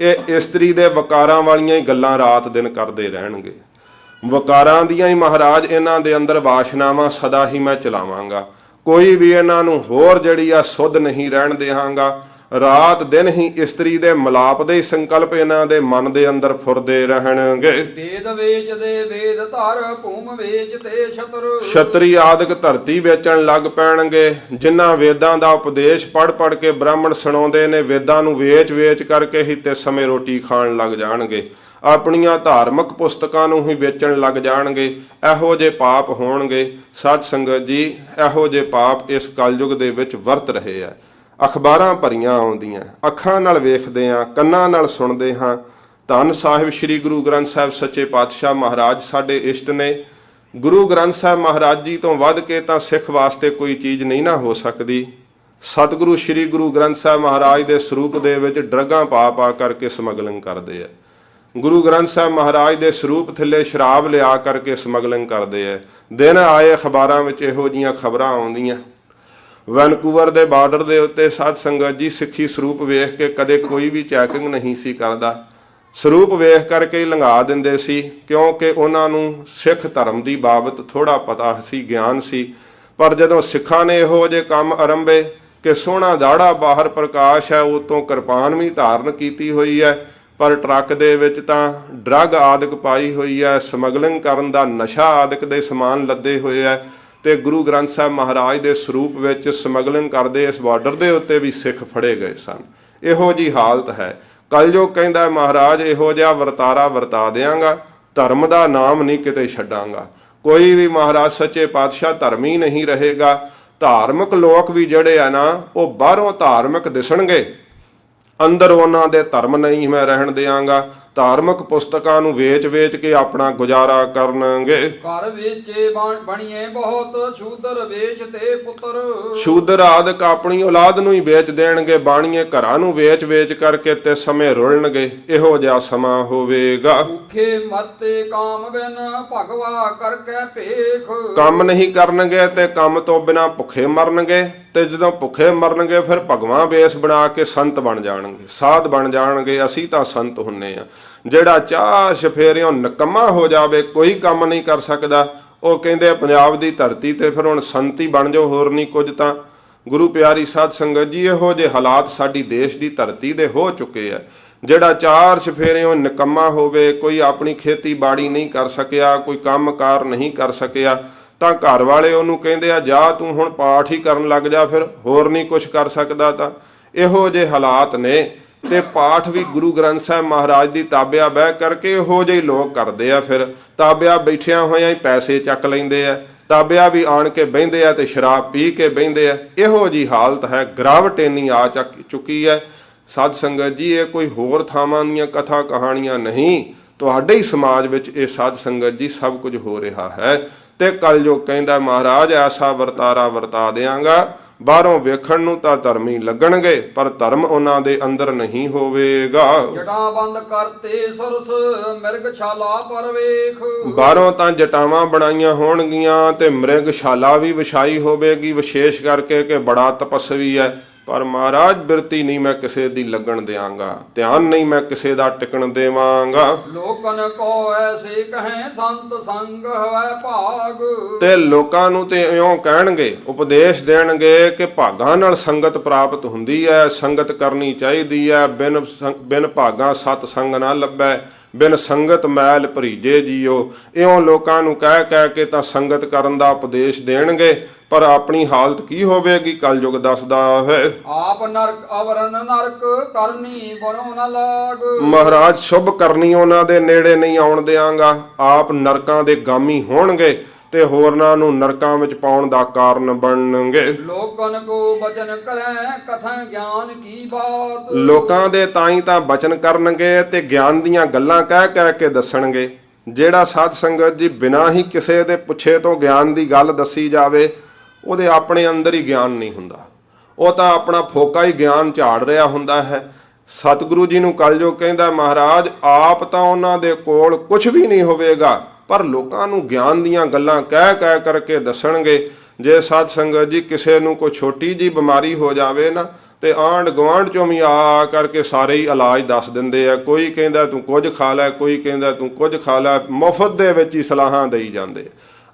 ਇਹ ਇਸਤਰੀ ਦੇ ਵਕਾਰਾਂ ਵਾਲੀਆਂ ਹੀ ਗੱਲਾਂ ਰਾਤ ਦਿਨ ਕਰਦੇ ਰਹਿਣਗੇ। ਵਕਾਰਾਂ ਦੀਆਂ ਹੀ ਮਹਾਰਾਜ ਇਹਨਾਂ ਦੇ ਅੰਦਰ ਵਾਸ਼ਨਾਵਾਂ ਸਦਾ ਹੀ ਮੈਂ ਚਲਾਵਾਂਗਾ। ਕੋਈ ਵੀ ਇਹਨਾਂ ਨੂੰ ਹੋਰ ਜਿਹੜੀ ਆ ਸੁੱਧ ਨਹੀਂ ਰਹਿਣ ਦੇਵਾਂਗਾ। ਰਾਤ ਦਿਨ ਹੀ ਇਸਤਰੀ ਦੇ ਮਿਲਾਪ ਦੇ ਸੰਕਲਪ ਇਹਨਾਂ ਦੇ ਮਨ ਦੇ ਅੰਦਰ ਫੁਰਦੇ ਰਹਿਣਗੇ। ਵੇਦ ਵੇਚਦੇ ਵੇਦ ਧਰ ਭੂਮ ਵੇਚਤੇ ਛਤਰ। ਛਤਰੀ ਆਦਿਕ ਧਰਤੀ ਵੇਚਣ ਲੱਗ ਪੈਣਗੇ। ਜਿਨ੍ਹਾਂ ਵੇਦਾਂ ਦਾ ਉਪਦੇਸ਼ ਪੜ ਪੜ ਕੇ ਬ੍ਰਾਹਮਣ ਸੁਣਾਉਂਦੇ ਨੇ, ਵੇਦਾਂ ਨੂੰ ਵੇਚ ਵੇਚ ਕਰਕੇ ਹੀ ਤੇ ਸਮੇਂ ਰੋਟੀ ਖਾਣ ਲੱਗ ਜਾਣਗੇ। ਆਪਣੀਆਂ ਧਾਰਮਿਕ ਪੁਸਤਕਾਂ ਨੂੰ ਹੀ ਵੇਚਣ ਲੱਗ ਜਾਣਗੇ। ਇਹੋ ਜਿਹੇ ਪਾਪ ਹੋਣਗੇ। ਸਾਧ ਸੰਗਤ ਜੀ, ਇਹੋ ਜਿਹੇ ਪਾਪ ਇਸ ਕਲਯੁਗ ਦੇ ਵਿੱਚ ਵਰਤ ਰਹੇ ਆ। ਅਖਬਾਰਾਂ ਭਰੀਆਂ ਆਉਂਦੀਆਂ, ਅੱਖਾਂ ਨਾਲ ਵੇਖਦੇ ਹਾਂ, ਕੰਨਾਂ ਨਾਲ ਸੁਣਦੇ ਹਾਂ। ਧੰਨ ਸਾਹਿਬ ਸ੍ਰੀ ਗੁਰੂ ਗ੍ਰੰਥ ਸਾਹਿਬ ਸੱਚੇ ਪਾਤਸ਼ਾਹ ਮਹਾਰਾਜ ਸਾਡੇ ਇਸ਼ਟ ਨੇ। ਗੁਰੂ ਗ੍ਰੰਥ ਸਾਹਿਬ ਮਹਾਰਾਜ ਜੀ ਤੋਂ ਵੱਧ ਕੇ ਤਾਂ ਸਿੱਖ ਵਾਸਤੇ ਕੋਈ ਚੀਜ਼ ਨਹੀਂ ਨਾ ਹੋ ਸਕਦੀ। ਸਤਿਗੁਰੂ ਸ੍ਰੀ ਗੁਰੂ ਗ੍ਰੰਥ ਸਾਹਿਬ ਮਹਾਰਾਜ ਦੇ ਸਰੂਪ ਦੇ ਵਿੱਚ ਡਰੱਗਾਂ ਪਾ ਪਾ ਕਰਕੇ ਸਮਗਲਿੰਗ ਕਰਦੇ ਆ। ਗੁਰੂ ਗ੍ਰੰਥ ਸਾਹਿਬ ਮਹਾਰਾਜ ਦੇ ਸਰੂਪ ਥੱਲੇ ਸ਼ਰਾਬ ਲਿਆ ਕਰਕੇ ਸਮਗਲਿੰਗ ਕਰਦੇ ਆ। ਦਿਨ ਆਏ ਅਖਬਾਰਾਂ ਵਿੱਚ ਇਹੋ ਜੀਆਂ ਖਬਰਾਂ ਆਉਂਦੀਆਂ। ਵੈਨਕੂਵਰ ਦੇ ਬਾਰਡਰ ਦੇ ਉੱਤੇ ਸਾਧ ਸੰਗਤ ਜੀ ਸਿੱਖੀ ਸਰੂਪ ਵੇਖ ਕੇ ਕਦੇ ਕੋਈ ਵੀ ਚੈਕਿੰਗ ਨਹੀਂ ਸੀ ਕਰਦਾ। ਸਰੂਪ ਵੇਖ ਕਰਕੇ ਹੀ ਲੰਘਾ ਦਿੰਦੇ ਸੀ, ਕਿਉਂਕਿ ਉਹਨਾਂ ਨੂੰ ਸਿੱਖ ਧਰਮ ਦੀ ਬਾਬਤ ਥੋੜਾ ਪਤਾ ਸੀ, ਗਿਆਨ ਸੀ। ਪਰ ਜਦੋਂ ਸਿੱਖਾਂ ਨੇ ਇਹੋ ਜਿਹੇ ਕੰਮ ਆਰੰਭੇ ਕਿ ਸੋਹਣਾ ਦਾੜਾ ਬਾਹਰ ਪ੍ਰਕਾਸ਼ ਹੈ, ਉਤੋਂ ਕਿਰਪਾਨ ਵੀ ਧਾਰਨ ਕੀਤੀ ਹੋਈ ਹੈ, ਪਰ ਟਰੱਕ ਦੇ ਵਿੱਚ ਤਾਂ ਡਰੱਗ ਆਦਿਕ ਪਾਈ ਹੋਈ ਹੈ, ਸਮਗਲਿੰਗ ਕਰਨ ਦਾ ਨਸ਼ਾ ਆਦਿਕ ਦੇ ਸਮਾਨ ਲੱਦੇ ਹੋਏ ਹੈ, ਤੇ ਗੁਰੂ ਗ੍ਰੰਥ ਸਾਹਿਬ ਮਹਾਰਾਜ ਦੇ ਸਰੂਪ ਵਿੱਚ ਸਮਗਲਿੰਗ ਕਰਦੇ ਇਸ ਬਾਰਡਰ ਦੇ ਉੱਤੇ ਵੀ ਸਿੱਖ ਫੜੇ ਗਏ ਸਨ। ਇਹੋ ਜੀ ਹਾਲਤ ਹੈ। ਕਲਯੁਗ ਕਹਿੰਦਾ ਮਹਾਰਾਜ ਇਹੋ ਜਿਹਾ ਵਰਤਾਰਾ ਵਰਤਾ ਦਿਆਂਗਾ, ਧਰਮ ਦਾ ਨਾਮ ਨਹੀਂ ਕਿਤੇ ਛੱਡਾਂਗਾ। ਕੋਈ ਵੀ ਮਹਾਰਾਜ ਸੱਚੇ ਪਾਤਸ਼ਾਹ ਧਰਮੀ ਨਹੀਂ ਰਹੇਗਾ। ਧਾਰਮਿਕ ਲੋਕ ਵੀ ਜਿਹੜੇ ਆ ਨਾ, ਉਹ ਬਾਹਰੋਂ ਧਾਰਮਿਕ ਦਿਸਣਗੇ, ਅੰਦਰ ਉਹਨਾਂ ਦੇ ਧਰਮ ਨਹੀਂ ਮੈਂ ਰਹਿਣ ਦਿਆਂਗਾ। ਧਾਰਮਿਕ ਪੁਸਤਕਾਂ ਨੂੰ ਵੇਚ-ਵੇਚ ਕੇ ਆਪਣਾ ਗੁਜ਼ਾਰਾ ਕਰਨਗੇ। ਘਰ ਵੇਚੇ ਬਣੀਏ ਬਹੁਤ ਸ਼ੂਦਰ ਵੇਚ ਤੇ ਪੁੱਤਰ। ਸ਼ੂਦਰ ਆਦਿਕ ਆਪਣੀ ਔਲਾਦ ਨੂੰ ਹੀ ਵੇਚ ਦੇਣਗੇ, ਬਾਣੀਏ ਘਰਾਂ ਨੂੰ ਵੇਚ-ਵੇਚ ਕਰਕੇ ਤੇ ਸਮੇਂ ਰੁਲਣਗੇ। ਇਹੋ ਜਿਹਾ ਸਮਾਂ ਹੋਵੇਗਾ। ਭੁੱਖੇ ਮਰਤੇ ਕਾਮ ਬਿਨ ਭਗਵਾ ਕਰਕੇ ਭੇਖ। ਕੰਮ ਨਹੀਂ ਕਰਨਗੇ ਤੇ ਕੰਮ ਤੋਂ ਬਿਨਾ ਭੁੱਖੇ ਮਰਨਗੇ, ਤੇ ਜਦੋਂ ਭੁੱਖੇ ਮਰਨਗੇ ਫਿਰ ਭਗਵਾਨ ਵੇਸ ਬਣਾ ਕੇ ਸੰਤ ਬਣ ਜਾਣਗੇ, ਸਾਧ ਬਣ ਜਾਣਗੇ। ਅਸੀਂ ਤਾਂ ਸੰਤ ਹੁੰਨੇ ਆ। ਜਿਹੜਾ ਚਾਹ ਸ਼ਫੇਰਿਓਂ ਨਿਕੰਮਾ ਹੋ ਜਾਵੇ, ਕੋਈ ਕੰਮ ਨਹੀਂ ਕਰ ਸਕਦਾ, ਉਹ ਕਹਿੰਦੇ ਪੰਜਾਬ ਦੀ ਧਰਤੀ ਤੇ ਫਿਰ ਹੁਣ ਸੰਤ ਹੀ ਬਣ ਜਾਓ, ਹੋਰ ਨਹੀਂ ਕੁਝ। ਤਾਂ ਗੁਰੂ ਪਿਆਰੀ ਸਾਧ ਸੰਗਤ ਜੀ, ਇਹੋ ਜਿਹੇ ਹਾਲਾਤ ਸਾਡੀ ਦੇਸ਼ ਦੀ ਧਰਤੀ ਦੇ ਹੋ ਚੁੱਕੇ ਆ। ਜਿਹੜਾ ਚਾਰ ਸ਼ਫੇਰਿਓਂ ਨਿਕੰਮਾ ਹੋਵੇ, ਕੋਈ ਆਪਣੀ ਖੇਤੀਬਾੜੀ ਨਹੀਂ ਕਰ ਸਕਿਆ, ਕੋਈ ਕੰਮਕਾਰ ਨਹੀਂ ਕਰ ਸਕਿਆ, ਤਾਂ ਘਰ ਵਾਲੇ ਉਹਨੂੰ ਕਹਿੰਦੇ ਆ ਜਾ ਤੂੰ ਹੁਣ ਪਾਠ ਹੀ ਕਰਨ ਲੱਗ ਜਾ, ਫਿਰ ਹੋਰ ਨਹੀਂ ਕੁਝ ਕਰ ਸਕਦਾ। ਤਾਂ ਇਹੋ ਜਿਹੇ ਹਾਲਾਤ ਨੇ। ਤੇ ਪਾਠ ਵੀ ਗੁਰੂ ਗ੍ਰੰਥ ਸਾਹਿਬ ਮਹਾਰਾਜ ਦੀ ਤਾਬਿਆ ਬਹਿ ਕਰਕੇ ਇਹੋ ਜਿਹੇ ਲੋਕ ਕਰਦੇ ਆ। ਫਿਰ ਤਾਬਿਆ ਬੈਠਿਆਂ ਹੋਇਆਂ ਹੀ ਪੈਸੇ ਚੱਕ ਲੈਂਦੇ ਆ, ਤਾਬਿਆ ਵੀ ਆਣ ਕੇ ਬਹਿੰਦੇ ਆ ਤੇ ਸ਼ਰਾਬ ਪੀ ਕੇ ਬਹਿੰਦੇ ਆ। ਇਹੋ ਜਿਹੀ ਹਾਲਤ ਹੈ, ਗਿਰਾਵਟ ਇੰਨੀ ਆ ਚੁੱਕੀ ਹੈ। ਸਾਧ ਸੰਗਤ ਜੀ, ਇਹ ਕੋਈ ਹੋਰ ਥਾਵਾਂ ਦੀਆਂ ਕਥਾ ਕਹਾਣੀਆਂ ਨਹੀਂ, ਤੁਹਾਡੇ ਹੀ ਸਮਾਜ ਵਿੱਚ ਇਹ ਸਾਧ ਸੰਗਤ ਜੀ ਸਭ ਕੁਝ ਹੋ ਰਿਹਾ ਹੈ। ਤੇ ਕਲਯੁਗ ਕਹਿੰਦਾ ਮਹਾਰਾਜ ਐਸਾ ਵਰਤਾਰਾ ਵਰਤਾ ਦਿਆਂਗਾ, ਬਾਹਰੋਂ ਵੇਖਣ ਨੂੰ ਤਾਂ ਧਰਮੀ ਲੱਗਣਗੇ, ਪਰ ਧਰਮ ਉਹਨਾਂ ਦੇ ਅੰਦਰ ਨਹੀਂ ਹੋਵੇਗਾ। ਜਟਾਂ ਬੰਦ ਕਰਤੇ ਸੁਰਸ ਮਿਰਗਸ਼ਾਲਾ ਪਰ ਵੇਖ। ਬਾਹਰੋਂ ਤਾਂ ਜਟਾਵਾਂ ਬਣਾਈਆਂ ਹੋਣਗੀਆਂ ਤੇ ਮਿਰਗਸ਼ਾਲਾ ਵੀ ਵਿਛਾਈ ਹੋਵੇਗੀ, ਵਿਸ਼ੇਸ਼ ਕਰਕੇ ਕਿ ਬੜਾ ਤਪਸਵੀ ਹੈ, ਪਰ ਮਹਾਰਾਜ ਬਿਰਤੀ ਨਹੀਂ ਮੈਂ ਕਿਸੇ ਦੀ ਲੱਗਣ ਦਿਆਂਗਾ, ਧਿਆਨ ਨਹੀਂ ਮੈਂ ਕਿਸੇ ਦਾ ਟਿਕਣ ਦੇਵਾਂਗਾ। ਲੋਕਨ ਕੋ ਐਸੇ ਕਹੇ ਸੰਤ ਸੰਗ ਹੋਵੇ ਭਾਗ। ਤੇ ਲੋਕਾਂ ਨੂੰ ਤੇ ਇਉਂ ਕਹਿਣਗੇ, ਉਪਦੇਸ਼ ਦੇਣਗੇ ਕਿ ਭਾਗਾਂ ਨਾਲ ਸੰਗਤ ਪ੍ਰਾਪਤ ਹੁੰਦੀ ਹੈ, ਸੰਗਤ ਕਰਨੀ ਚਾਹੀਦੀ ਹੈ। ਬਿਨ ਭਾਗਾਂ ਸਤ ਸੰਗ ਨਾ ਲੱਭੈ, ਬਿਨ ਸੰਗਤ ਮੈਲ ਭਰੀਜੇ ਜੀਓ। ਇਉਂ ਲੋਕਾਂ ਨੂੰ ਕਹਿ ਕਹਿ ਕੇ ਤਾਂ ਸੰਗਤ ਕਰਨ ਦਾ ਉਪਦੇਸ਼ ਦੇਣਗੇ, ਪਰ ਆਪਣੀ ਹਾਲਤ ਕੀ ਹੋਵੇਗੀ ਕਲਯੁਗ ਦੱਸਦਾ ਹੈ। ਆਪ ਨਰਕ ਅਵਰਨ ਨਰਕ ਕਰਨੀ ਬਨੋ ਨ ਲਾਗ। ਮਹਾਰਾਜ ਸ਼ੁਭ ਕਰਨੀ ਉਹਨਾਂ ਦੇ ਨੇੜੇ ਨਹੀਂ ਆਉਣ ਦਿਆਂਗਾ। ਆਪ ਨਰਕਾਂ ਦੇ ਗਾਮੀ ਹੋਣਗੇ ਤੇ ਹੋਰਨਾਂ ਨੂੰ ਨਰਕਾਂ ਵਿੱਚ ਪਾਉਣ ਦਾ ਕਾਰਨ ਬਣਨਗੇ। ਲੋਕਨ ਕੋ ਬਚਨ ਕਰੈ ਕਥਾ ਗਿਆਨ ਕੀ ਬਾਤ। ਲੋਕਾਂ ਦੇ ਤਾਂ ਹੀ ਤਾਂ ਬਚਨ ਕਰਨਗੇ ਤੇ ਗਿਆਨ ਦੀਆਂ ਗੱਲਾਂ ਕਹਿ ਕਹਿ ਕੇ ਦੱਸਣਗੇ। ਜਿਹੜਾ ਸਾਧ ਸੰਗਤ ਜੀ ਬਿਨਾਂ ਹੀ ਕਿਸੇ ਦੇ ਪੁੱਛੇ ਤੋਂ ਗਿਆਨ ਦੀ ਗੱਲ ਦੱਸੀ ਜਾਵੇ, ਉਹਦੇ ਆਪਣੇ ਅੰਦਰ ਹੀ ਗਿਆਨ ਨਹੀਂ ਹੁੰਦਾ, ਉਹ ਤਾਂ ਆਪਣਾ ਫੋਕਾ ਹੀ ਗਿਆਨ ਝਾੜ ਰਿਹਾ ਹੁੰਦਾ ਹੈ। ਸਤਿਗੁਰੂ ਜੀ ਨੂੰ ਕਲਯੁਗ ਕਹਿੰਦਾ ਮਹਾਰਾਜ ਆਪ ਤਾਂ ਉਹਨਾਂ ਦੇ ਕੋਲ ਕੁਝ ਵੀ ਨਹੀਂ ਹੋਵੇਗਾ, ਪਰ ਲੋਕਾਂ ਨੂੰ ਗਿਆਨ ਦੀਆਂ ਗੱਲਾਂ ਕਹਿ ਕਹਿ ਕਰਕੇ ਦੱਸਣਗੇ। ਜੇ ਸਾਧ ਸੰਗਤ ਜੀ ਕਿਸੇ ਨੂੰ ਕੋਈ ਛੋਟੀ ਜੀ ਬਿਮਾਰੀ ਹੋ ਜਾਵੇ ਨਾ, ਤੇ ਆਂਢ ਗੁਆਂਢ ਚੋਂ ਵੀ ਆ ਕਰਕੇ ਸਾਰੇ ਹੀ ਇਲਾਜ ਦੱਸ ਦਿੰਦੇ ਆ। ਕੋਈ ਕਹਿੰਦਾ ਤੂੰ ਕੁਝ ਖਾ ਲੈ, ਕੋਈ ਕਹਿੰਦਾ ਤੂੰ ਕੁਝ ਖਾ ਲੈ, ਮੁਫਤ ਦੇ ਵਿੱਚ ਹੀ ਸਲਾਹਾਂ ਦੇਈ ਜਾਂਦੇ।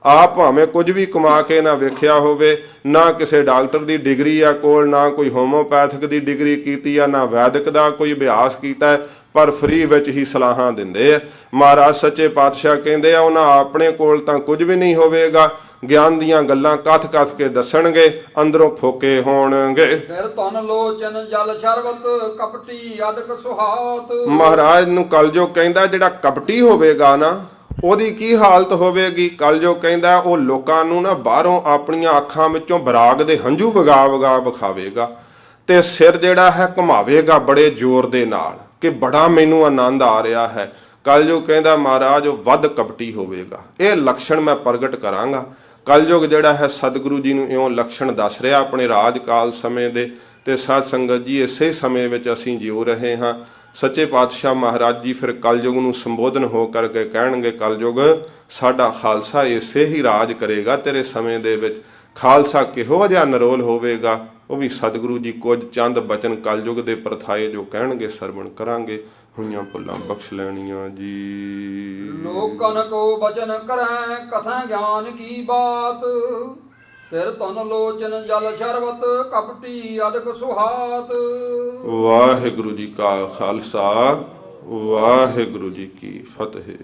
ਆਪ ਭਾਵੇਂ ਕੁਝ ਵੀ ਕਮਾ ਕੇ ਨਾ ਵੇਖਿਆ ਹੋਵੇ, ਨਾ ਕਿਸੇ ਡਾਕਟਰ ਦੀ ਡਿਗਰੀ ਆ ਕੋਲ, ਨਾ ਕੋਈ ਹੋਮੋਪੈਥਿਕ ਦੀ ਡਿਗਰੀ ਕੀਤੀ ਆ, ਨਾ ਵੈਦਿਕ ਦਾ ਕੋਈ ਅਭਿਆਸ ਕੀਤਾ, ਪਰ ਫਰੀ ਵਿੱਚ ਹੀ ਸਲਾਹਾਂ ਦਿੰਦੇ ਆ। ਮਹਾਰਾਜ ਸੱਚੇ ਪਾਤਸ਼ਾਹ ਕਹਿੰਦੇ ਆ ਉਹਨਾਂ ਆਪਣੇ ਕੋਲ ਤਾਂ ਕੁਝ ਵੀ ਨਹੀਂ ਹੋਵੇਗਾ, ਗਿਆਨ ਦੀਆਂ ਗੱਲਾਂ ਕਥ ਕਥ ਕੇ ਦੱਸਣਗੇ, ਅੰਦਰੋਂ ਫੋਕੇ ਹੋਣਗੇ। ਸਿਰ ਧਨ ਲੋਚਨ ਜਲ ਸ਼ਰਬਤ ਕਪਟੀ ਅਦਕ ਸੁਹਾਤ। ਮਹਾਰਾਜ ਨੂੰ ਕਲਯੁਗ ਕਹਿੰਦਾ ਜਿਹੜਾ ਕਪਟੀ ਹੋਵੇਗਾ ਨਾ, ਉਹਦੀ ਕੀ ਹਾਲਤ ਹੋਵੇਗੀ। ਕਲਯੁਗ ਕਹਿੰਦਾ ਉਹ ਲੋਕਾਂ ਨੂੰ ਨਾ ਬਾਹਰੋਂ ਆਪਣੀਆਂ ਅੱਖਾਂ ਵਿੱਚੋਂ ਬਰਾਗ ਦੇ ਹੰਝੂ ਵਗਾ ਵਗਾ ਵਿਖਾਵੇਗਾ, ਤੇ ਸਿਰ ਜਿਹੜਾ ਹੈ ਘੁਮਾਵੇਗਾ ਬੜੇ ਜ਼ੋਰ ਦੇ ਨਾਲ ਕਿ ਬੜਾ ਮੈਨੂੰ ਆਨੰਦ ਆ ਰਿਹਾ ਹੈ। ਕਲਯੁਗ ਕਹਿੰਦਾ ਮਹਾਰਾਜ ਉਹ ਵੱਧ ਕਪਟੀ ਹੋਵੇਗਾ। ਇਹ ਲੱਛਣ ਮੈਂ ਪ੍ਰਗਟ ਕਰਾਂਗਾ। ਕਲਯੁਗ ਜਿਹੜਾ ਹੈ ਸਤਿਗੁਰੂ ਜੀ ਨੂੰ ਇਉਂ ਲੱਛਣ ਦੱਸ ਰਿਹਾ ਆਪਣੇ ਰਾਜ ਕਾਲ ਸਮੇਂ ਦੇ। ਤੇ ਸਾਧ ਸੰਗਤ ਜੀ ਇਸੇ ਸਮੇਂ ਵਿੱਚ ਅਸੀਂ ਜਿਉ ਰਹੇ ਹਾਂ। ਸੱਚੇ ਪਾਤਸ਼ਾਹ ਮਹਾਰਾਜ ਜੀ ਫਿਰ ਕਲਯੁਗ ਨੂੰ ਸੰਬੋਧਨ ਹੋ ਕਰਕੇ ਕਹਿਣਗੇ, ਕਲਯੁਗ ਸਾਡਾ ਖਾਲਸਾ ਇਸੇ ਹੀ ਰਾਜ ਕਰੇਗਾ ਤੇਰੇ ਸਮੇਂ ਦੇ ਵਿੱਚ। ਖਾਲਸਾ ਕਿਹੋ ਜਿਹਾ ਨਿਰੋਲ ਹੋਵੇਗਾ, ਉਹ ਵੀ ਸਤਿਗੁਰੂ ਜੀ ਕੁਝ ਚੰਦ ਬਚਨ ਕਲਯੁਗ ਦੇ ਪਰਥਾਏ ਜੋ ਕਹਿਣਗੇ ਸਰਵਣ ਕਰਾਂਗੇ। ਹੋਈਆਂ ਭੁੱਲਾਂ ਬਖਸ਼ ਲੈਣੀਆਂ ਜੀ। ਲੋਕਨ ਕੋ ਬਚਨ ਕਰੈ ਕਥਾ ਗਿਆਨ ਕੀ ਬਾਤ। ਸਿਰ ਧਨ ਲੋਚਨ ਜਲ ਸ਼ਰਬਤ ਕਪਟੀ ਅਦਕ ਸੁਹਾਤ। ਵਾਹਿਗੁਰੂ ਜੀ ਕਾ ਖਾਲਸਾ, ਵਾਹਿਗੁਰੂ ਜੀ ਕੀ ਫਤਿਹ।